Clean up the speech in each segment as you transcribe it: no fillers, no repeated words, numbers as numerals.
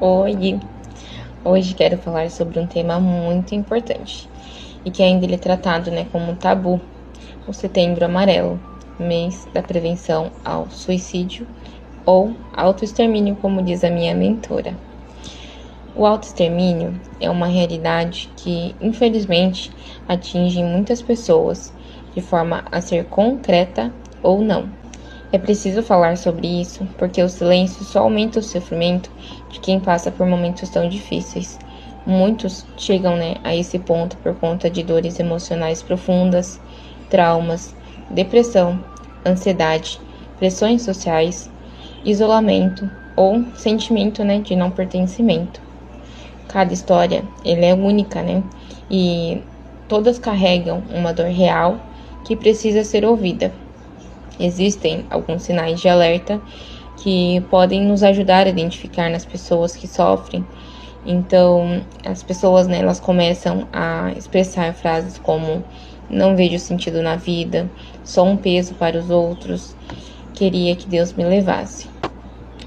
Oi! Hoje quero falar sobre um tema muito importante e que ainda ele é tratado, como um tabu, o Setembro Amarelo, mês da prevenção ao suicídio ou autoextermínio, como diz a minha mentora. O autoextermínio é uma realidade que, infelizmente, atinge muitas pessoas de forma a ser concreta ou não. É preciso falar sobre isso, porque o silêncio só aumenta o sofrimento de quem passa por momentos tão difíceis. Muitos chegam, a esse ponto por conta de dores emocionais profundas, traumas, depressão, ansiedade, pressões sociais, isolamento ou sentimento, de não pertencimento. Cada história, ela é única, E todas carregam uma dor real que precisa ser ouvida. Existem alguns sinais de alerta que podem nos ajudar a identificar nas pessoas que sofrem. Então, as pessoas, elas começam a expressar frases como não vejo sentido na vida, sou um peso para os outros, queria que Deus me levasse.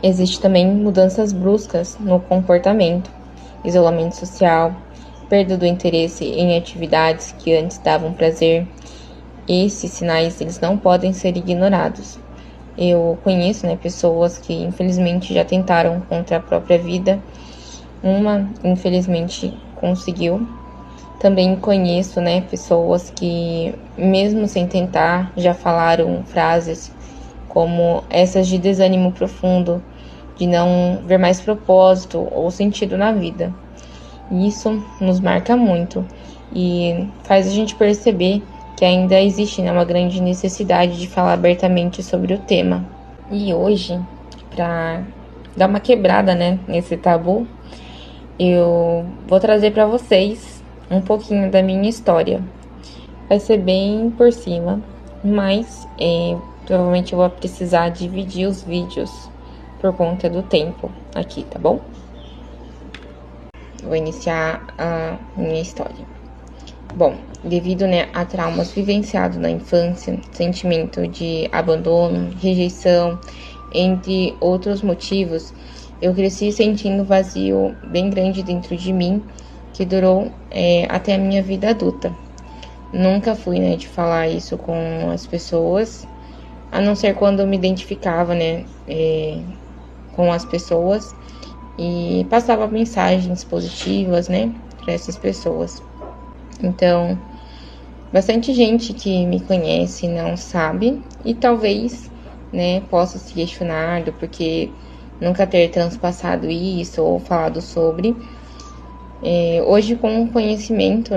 Existe também mudanças bruscas no comportamento, isolamento social, perda do interesse em atividades que antes davam prazer. Esses sinais, eles não podem ser ignorados. Eu conheço, pessoas que infelizmente já tentaram contra a própria vida. Uma, infelizmente, conseguiu. Também conheço, pessoas que, mesmo sem tentar, já falaram frases como essas de desânimo profundo, de não ver mais propósito ou sentido na vida. Isso nos marca muito e faz a gente perceber que ainda existe uma grande necessidade de falar abertamente sobre o tema. E hoje, para dar uma quebrada nesse tabu, eu vou trazer para vocês um pouquinho da minha história. Vai ser bem por cima, mas provavelmente eu vou precisar dividir os vídeos por conta do tempo aqui, tá bom? Vou iniciar a minha história. Bom, devido a traumas vivenciados na infância, sentimento de abandono, rejeição, entre outros motivos, eu cresci sentindo um vazio bem grande dentro de mim, que durou até a minha vida adulta. Nunca fui de falar isso com as pessoas, a não ser quando eu me identificava com as pessoas e passava mensagens positivas para essas pessoas. Então, bastante gente que me conhece não sabe e talvez, possa se questionar do porquê nunca ter transpassado isso ou falado sobre. Hoje, com o conhecimento,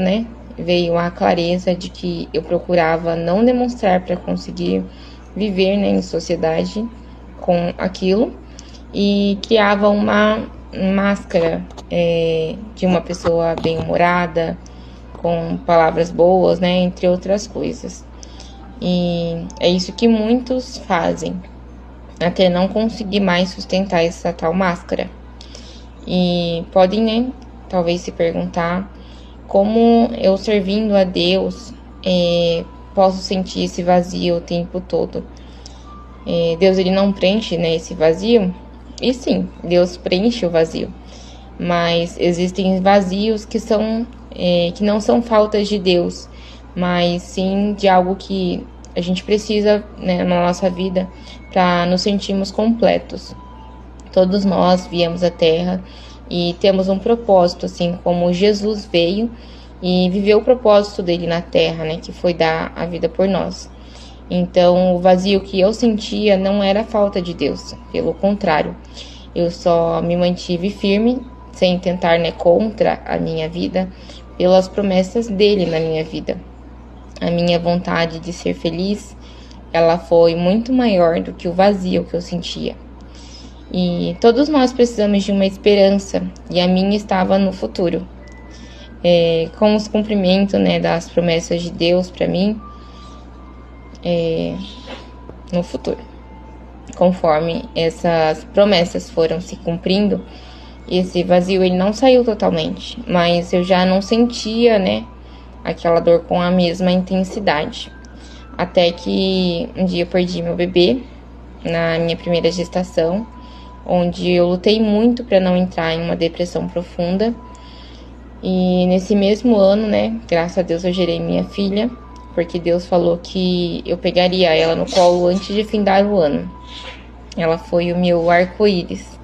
veio a clareza de que eu procurava não demonstrar para conseguir viver em sociedade com aquilo e criava uma máscara de uma pessoa bem-humorada, com palavras boas, entre outras coisas. E é isso que muitos fazem, até não conseguir mais sustentar essa tal máscara. E podem, talvez se perguntar como eu servindo a Deus posso sentir esse vazio o tempo todo. Deus, ele não preenche, esse vazio? E sim, Deus preenche o vazio. Mas existem vazios que não são faltas de Deus, mas sim de algo que a gente precisa na nossa vida para nos sentirmos completos. Todos nós viemos à Terra e temos um propósito, assim como Jesus veio e viveu o propósito dele na Terra, que foi dar a vida por nós. Então, o vazio que eu sentia não era falta de Deus, pelo contrário, eu só me mantive firme, sem tentar contra a minha vida, pelas promessas dele na minha vida. A minha vontade de ser feliz, ela foi muito maior do que o vazio que eu sentia. E todos nós precisamos de uma esperança, e a minha estava no futuro. Com os cumprimentos das promessas de Deus para mim, no futuro. Conforme essas promessas foram se cumprindo, esse vazio ele não saiu totalmente, mas eu já não sentia, aquela dor com a mesma intensidade. Até que um dia eu perdi meu bebê na minha primeira gestação onde eu lutei muito para não entrar em uma depressão profunda. E nesse mesmo ano, né, graças a Deus eu gerei minha filha, porque Deus falou que eu pegaria ela no colo antes de findar o ano. Ela foi o meu arco-íris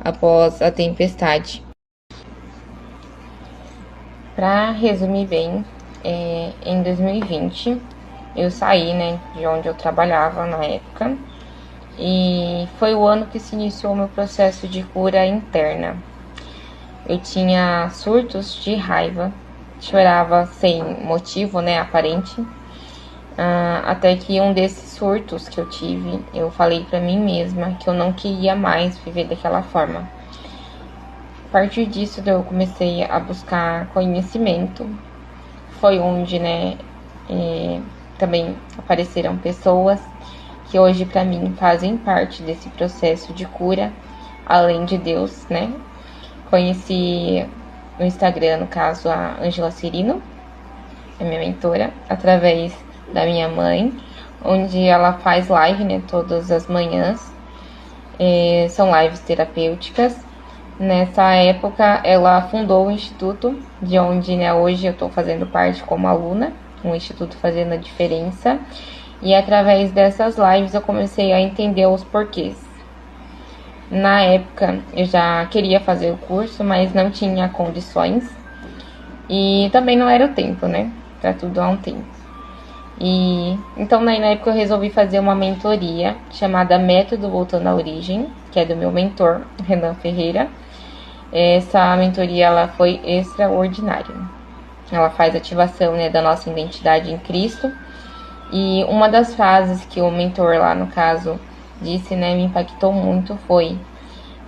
após a tempestade. Para resumir bem, em 2020 eu saí, né, de onde eu trabalhava na época, e foi o ano que se iniciou o meu processo de cura interna. Eu tinha surtos de raiva, chorava sem motivo, né, aparente, até que um desses surtos que eu tive, eu falei para mim mesma que eu não queria mais viver daquela forma. A partir disso, eu comecei a buscar conhecimento. Foi onde, né, também apareceram pessoas que hoje para mim fazem parte desse processo de cura, além de Deus, né? Conheci no Instagram, no caso, a Ângela Cirino, é minha mentora, através da minha mãe, onde ela faz live, né, todas as manhãs. São lives terapêuticas. Nessa época, ela fundou o Instituto, de onde, né, hoje eu estou fazendo parte como aluna, o Instituto Fazendo a Diferença. E através dessas lives eu comecei a entender os porquês. Na época, eu já queria fazer o curso, mas não tinha condições. E também não era o tempo, né? Pra tudo há um tempo. E então, na época, eu resolvi fazer uma mentoria chamada Método Voltando à Origem, que é do meu mentor, Renan Ferreira. Essa mentoria ela foi extraordinária. Ela faz ativação, né, da nossa identidade em Cristo. E uma das frases que o mentor lá, no caso, disse, né, me impactou muito, foi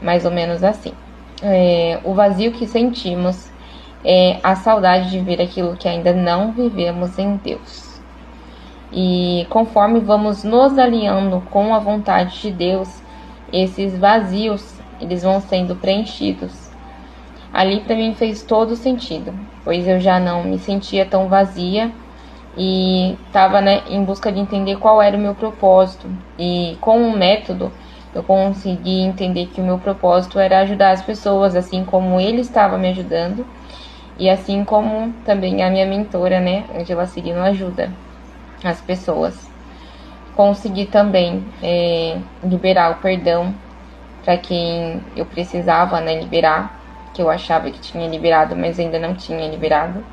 mais ou menos assim. O vazio que sentimos é a saudade de ver aquilo que ainda não vivemos em Deus. E conforme vamos nos alinhando com a vontade de Deus, esses vazios, eles vão sendo preenchidos. Ali para mim fez todo sentido, pois eu já não me sentia tão vazia e estava, né, em busca de entender qual era o meu propósito. E com o método eu consegui entender que o meu propósito era ajudar as pessoas, assim como ele estava me ajudando, e assim como também a minha mentora, né, Ângela Cirino, ajuda as pessoas. Consegui também liberar o perdão para quem eu precisava, né, liberar, que eu achava que tinha liberado, mas ainda não tinha liberado.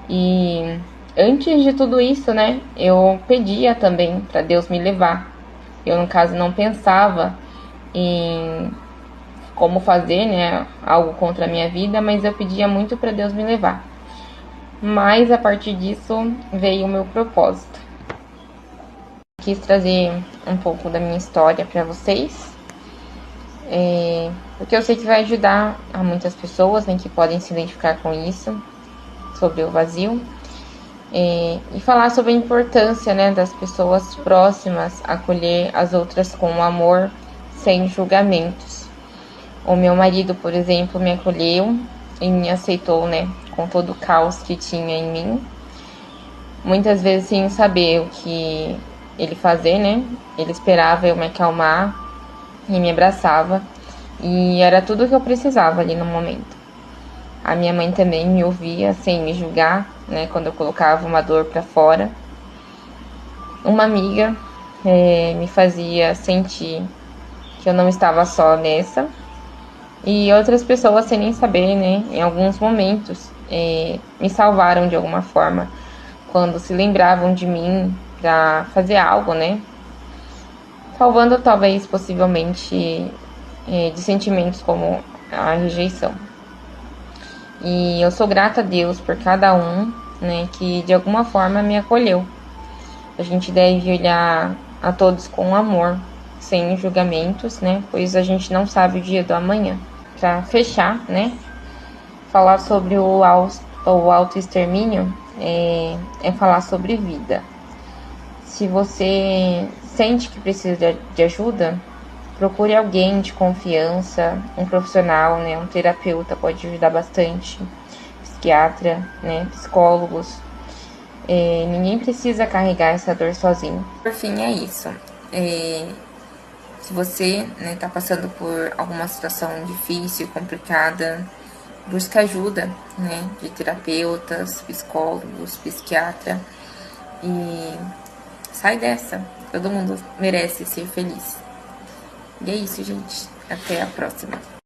E antes de tudo isso, né, eu pedia também para Deus me levar. Eu, no caso, não pensava em como fazer, né, algo contra a minha vida, mas eu pedia muito para Deus me levar. Mas a partir disso veio o meu propósito. Quis trazer um pouco da minha história para vocês, porque eu sei que vai ajudar a muitas pessoas, né, que podem se identificar com isso, sobre o vazio. E falar sobre a importância, né, das pessoas próximas acolher as outras com amor, sem julgamentos. O meu marido, por exemplo, me acolheu e me aceitou, né, com todo o caos que tinha em mim. Muitas vezes sem saber o que ele fazer, né? Ele esperava eu me acalmar e me abraçava. E era tudo o que eu precisava ali no momento. A minha mãe também me ouvia sem me julgar, né, quando eu colocava uma dor para fora. Uma amiga me fazia sentir que eu não estava só nessa. E outras pessoas, sem nem saber, né, em alguns momentos, me salvaram de alguma forma, quando se lembravam de mim para fazer algo, né, salvando talvez, possivelmente, de sentimentos como a rejeição. E eu sou grata a Deus por cada um, né, que de alguma forma me acolheu. A gente deve olhar a todos com amor, sem julgamentos, né, pois a gente não sabe o dia do amanhã. Para fechar, né, falar sobre o autoextermínio é falar sobre vida. Se você sente que precisa de ajuda, procure alguém de confiança, um profissional, né, um terapeuta pode ajudar bastante, psiquiatra, né, psicólogos. Ninguém precisa carregar essa dor sozinho. Por fim, é isso. Se você, né, tá passando por alguma situação difícil, complicada, busque ajuda, né, de terapeutas, psicólogos, psiquiatra e sai dessa. Todo mundo merece ser feliz. E é isso, gente. Até a próxima.